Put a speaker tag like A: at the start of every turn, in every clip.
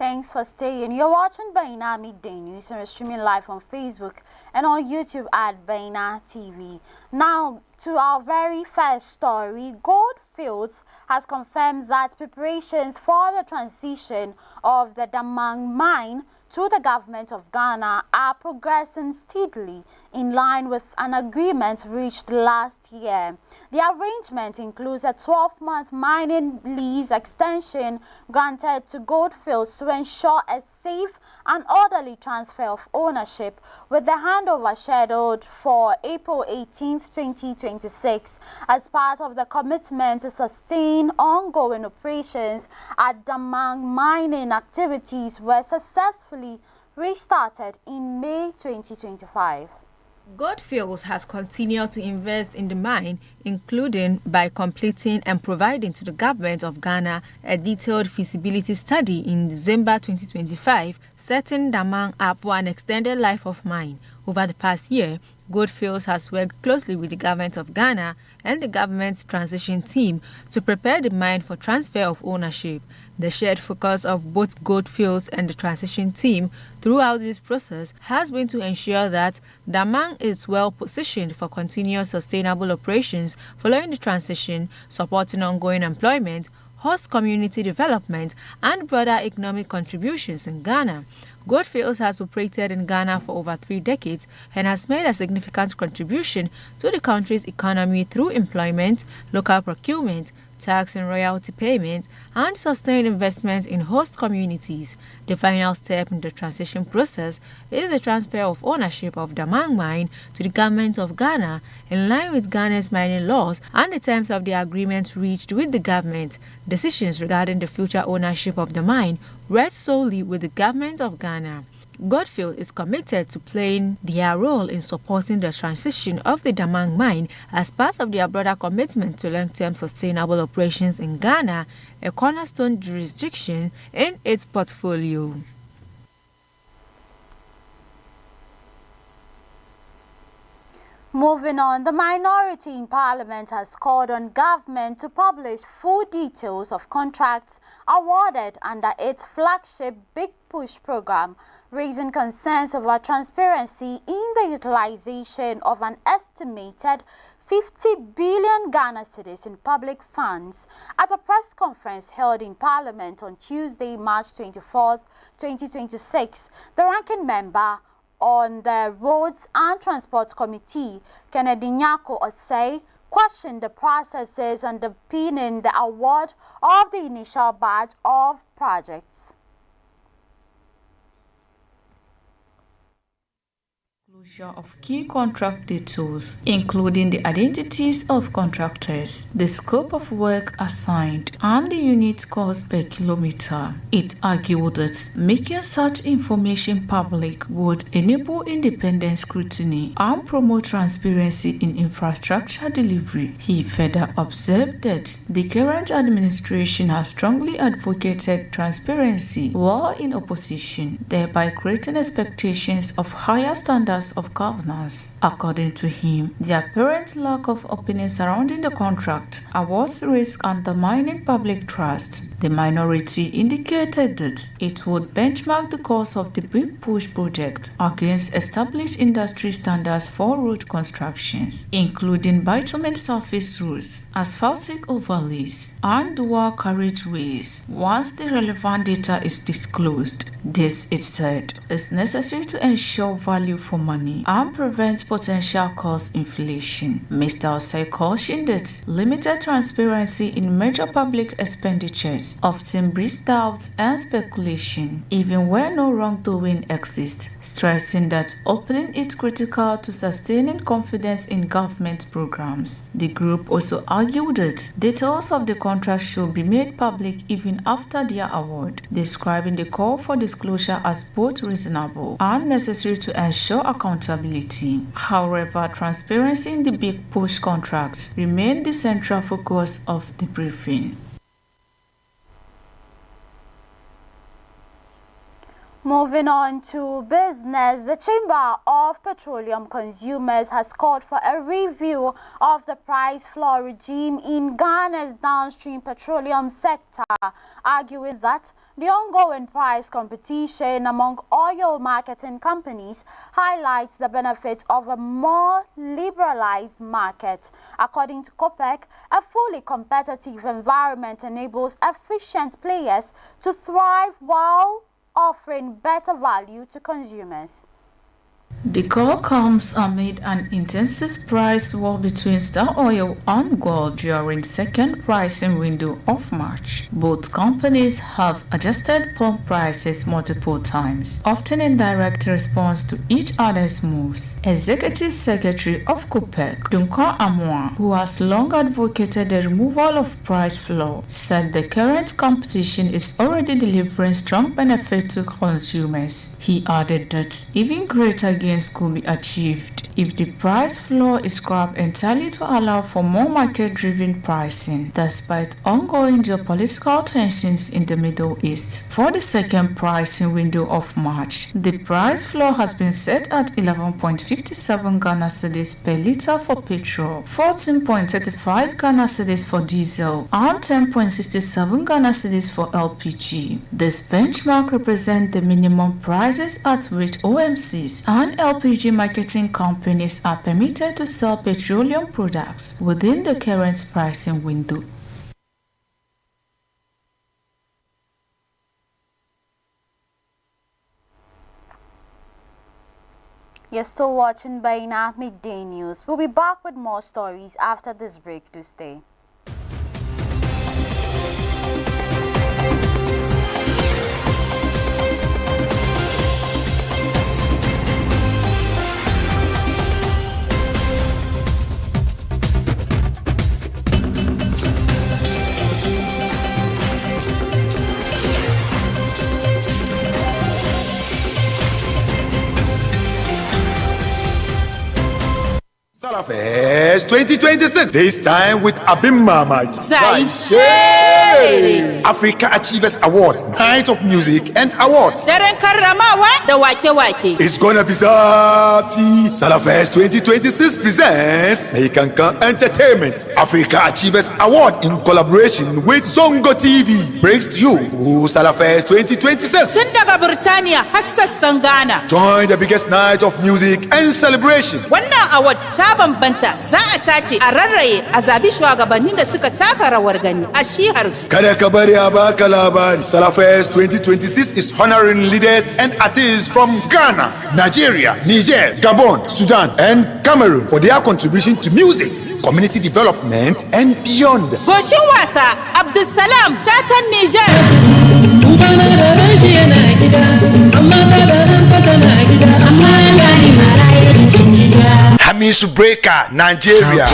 A: Thanks for staying. You're watching Baina Midday News and we're streaming live on Facebook and on YouTube at Baina TV. Now, to our very first story, Goldfields has confirmed that preparations for the transition of the Damang mine to the government of Ghana are progressing steadily in line with an agreement reached last year. The arrangement includes a 12-month mining lease extension granted to Goldfields to ensure a safe and orderly transfer of ownership, with the handover scheduled for April 18, 2026, as part of the commitment to sustain ongoing operations at Damang. Mining activities were successfully restarted in May 2025.
B: Goldfields has continued to invest in the mine, including by completing and providing to the government of Ghana a detailed feasibility study in December 2025, setting Damang up for an extended life of mine. Over the past year, Goldfields has worked closely with the government of Ghana and the government's transition team to prepare the mine for transfer of ownership. The shared focus of both Goldfields and the transition team throughout this process has been to ensure that Damang is well positioned for continuous sustainable operations following the transition, supporting ongoing employment, host community development, and broader economic contributions in Ghana. Goldfields has operated in Ghana for over 3 decades and has made a significant contribution to the country's economy through employment, local procurement, tax and royalty payment, and sustained investment in host communities. The final step in the transition process is the transfer of ownership of Damang mine to the government of Ghana in line with Ghana's mining laws and the terms of the agreement reached with the government. Decisions regarding the future ownership of the mine rest solely with the government of Ghana. Goldfields is committed to playing their role in supporting the transition of the Damang mine as part of their broader commitment to long-term sustainable operations in Ghana, a cornerstone jurisdiction in its portfolio.
A: Moving on, the minority in Parliament has called on government to publish full details of contracts awarded under its flagship Big Push program, raising concerns over transparency in the utilization of an estimated 50 billion Ghana cedis in public funds. At a press conference held in Parliament on Tuesday, March 24, 2026, the ranking member on the Roads and Transport Committee, Kennedy Nyako Osei, questioned the processes underpinning the award of the initial batch of projects.
C: Of key contract details, including the identities of contractors, the scope of work assigned, and the unit cost per kilometer. It argued that making such information public would enable independent scrutiny and promote transparency in infrastructure delivery. He further observed that the current administration has strongly advocated transparency while in opposition, thereby creating expectations of higher standards of governance. According to him, the apparent lack of opinion surrounding the contract awards risk undermining public trust. The minority indicated that it would benchmark the cost of the Big Push project against established industry standards for road constructions, including bitumen surface roads, asphaltic overlays, and dual carriageways. Once the relevant data is disclosed, this, it said, is necessary to ensure value for money and prevent potential cost inflation. Mr. Osei cautioned that limited transparency in major public expenditures often breeds doubt and speculation, even where no wrongdoing exists, stressing that opening is critical to sustaining confidence in government programs. The group also argued that details of the contract should be made public even after their award, describing the call for disclosure as both reasonable and necessary to ensure accountability. However, transparency in the Big Push contracts remained the central focus of the briefing.
A: Moving on to business, the Chamber of Petroleum Consumers has called for a review of the price floor regime in Ghana's downstream petroleum sector, arguing that the ongoing price competition among oil marketing companies highlights the benefits of a more liberalized market. According to COPEC, a fully competitive environment enables efficient players to thrive while offering better value to consumers.
C: The call comes amid an intensive price war between Star Oil and Gold during the second pricing window of March. Both companies have adjusted pump prices multiple times, often in direct response to each other's moves. Executive Secretary of COPEC, Duncan Amoah, who has long advocated the removal of price floor, said the current competition is already delivering strong benefit to consumers. He added that even greater gains could be achieved if the price floor is scrapped entirely to allow for more market-driven pricing, despite ongoing geopolitical tensions in the Middle East. For the second pricing window of March, the price floor has been set at 11.57 Ghana cedis per litre for petrol, 14.35 Ghana cedis for diesel, and 10.67 Ghana cedis for LPG. This benchmark represents the minimum prices at which OMCs and LPG marketing companies are permitted to sell petroleum products within the current pricing window.
A: You're still watching Baina Midday News. We'll be back with more stories after this break. To stay.
D: Salafest 2026. This time with Abim Mamad. Africa Achievers Awards, Night of Music and Awards. It's gonna be Zafi. Salafest 2026 presents Meikankan Entertainment Africa Achievers Award in collaboration with Zongo TV. Brings to you Salafest 2026. Join the biggest night of music and celebration.
E: Award bambanta za a tace a rarraye a zabi shugabannin da suka taka rawar gani a shihar su.
D: Kada ka bari a baka labari. Salafest 2026 is honoring leaders and artists from Ghana, Nigeria, Niger, Gabon, Sudan, and Cameroon for their contribution to music, community development, and beyond.
E: Goshin wasa Abdulsalam Shatan Niger.
D: Hamisu Breaker, Nigeria.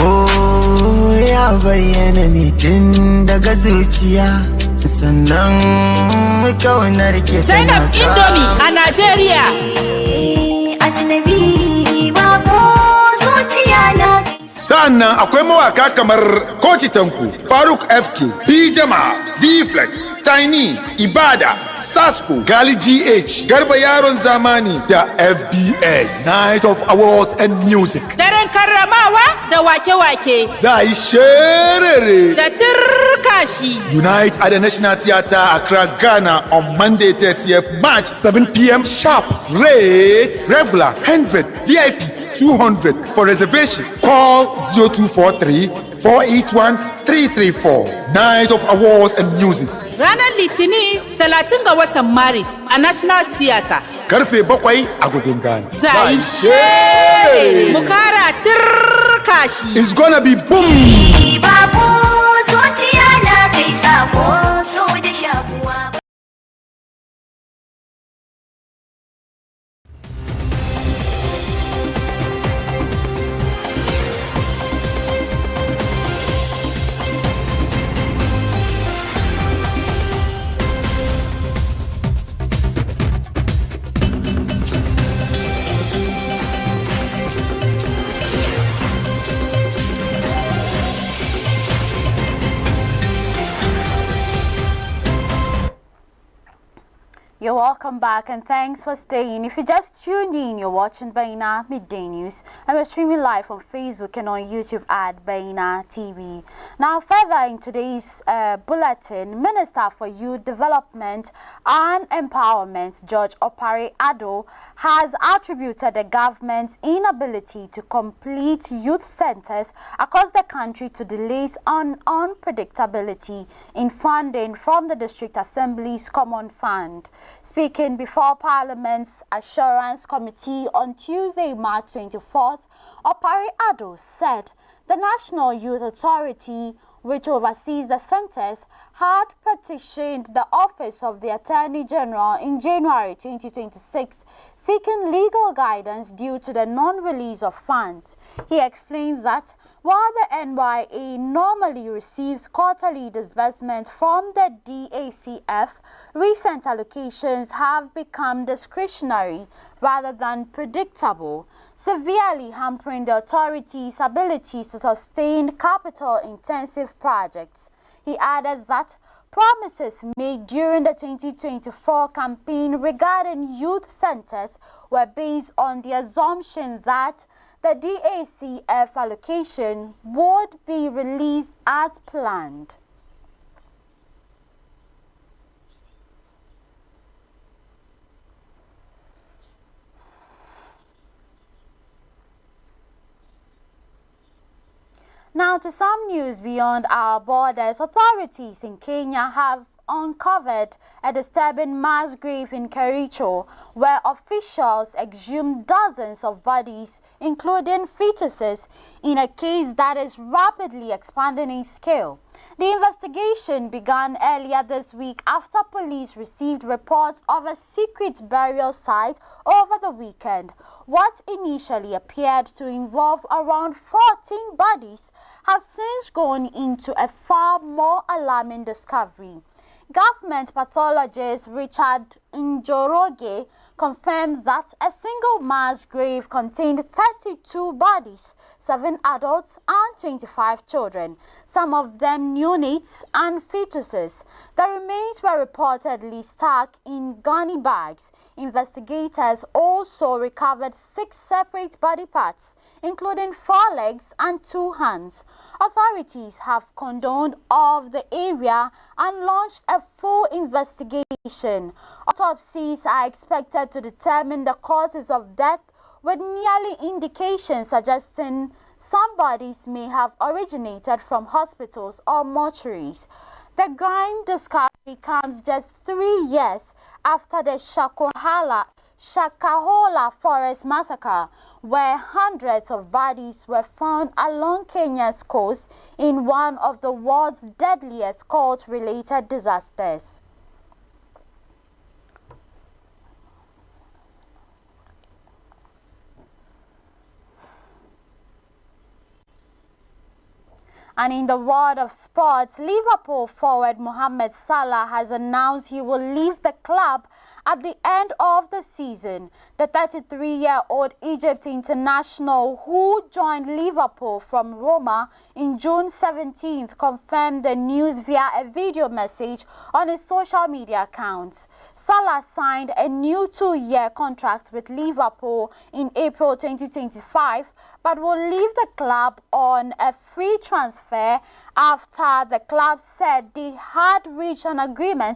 F: Ya bayyana ne tun daga zuciya sannan kaunar ke
E: Zainab Indomie a Nigeria.
F: Ajnabi ba ko zuciya na.
D: Sannan akwai mawaka kamar Kochi Tanku, Faruk FK, Bijama, D-Flex, Tiny, Ibada, Sasko, Gali GH, Garba Yaron Zamani da FBS. Night of Awards and Music.
E: Daren karramawa da wake-wake.
D: Za yi sherere
E: da turkashi.
D: Unite at the National Theatre, Accra, Ghana on Monday 30th March, 7 p.m. sharp. Rate regular 100, VIP 200. For reservation, call 0243 481 334. Night of Awards and Music.
E: Ranar Litini 30 ga watan Maris a National Theatre.
D: Karfe 7 agogon Ghana.
E: Zai shere mukara turkashi.
D: It's gonna be boom.
F: Babu zuciya na kai sabo so da shakuwa.
A: You're welcome back and thanks for staying. If you just tuned in, you're watching Baina Midday News and we're streaming live on Facebook and on YouTube at Baina TV. Now, further in today's bulletin, Minister for Youth Development and Empowerment, George Opare Addo, has attributed the government's inability to complete youth centers across the country to delays on unpredictability in funding from the District Assembly's Common Fund. Speaking before Parliament's Assurance Committee on Tuesday, March 24th, Opare Addo said the National Youth Authority, which oversees the centers, had petitioned the Office of the Attorney General in January 2026, seeking legal guidance due to the non-release of funds. He explained that while the NYA normally receives quarterly disbursements from the DACF, recent allocations have become discretionary rather than predictable, severely hampering the authority's ability to sustain capital-intensive projects. He added that promises made during the 2024 campaign regarding youth centers were based on the assumption that the DACF allocation would be released as planned. Now to some news beyond our borders. Authorities in Kenya have uncovered a disturbing mass grave in Kericho, where officials exhumed dozens of bodies, including fetuses, in a case that is rapidly expanding in scale. The investigation began earlier this week after police received reports of a secret burial site over the weekend. What initially appeared to involve around 14 bodies has since gone into a far more alarming discovery. Government pathologist Richard Njoroge confirmed that a single mass grave contained 32 bodies, 7 adults and 25 children, some of them neonates and fetuses. The remains were reportedly stuck in gunny bags. Investigators also recovered 6 separate body parts, including 4 legs and 2 hands. Authorities have cordoned off the area and launched a full investigation. Autopsies are expected to determine the causes of death, with nearly indications suggesting some bodies may have originated from hospitals or mortuaries. The grim discovery comes just 3 years after the Shakahola Forest Massacre, where hundreds of bodies were found along Kenya's coast in one of the world's deadliest cult-related disasters. And in the world of sports, Liverpool forward Mohamed Salah has announced he will leave the club at the end of the season. The 33-year-old Egypt international, who joined Liverpool from Roma in June 17th, confirmed the news via a video message on his social media accounts. Salah signed a new 2-year contract with Liverpool in April 2025, but will leave the club on a free transfer after the club said they had reached an agreement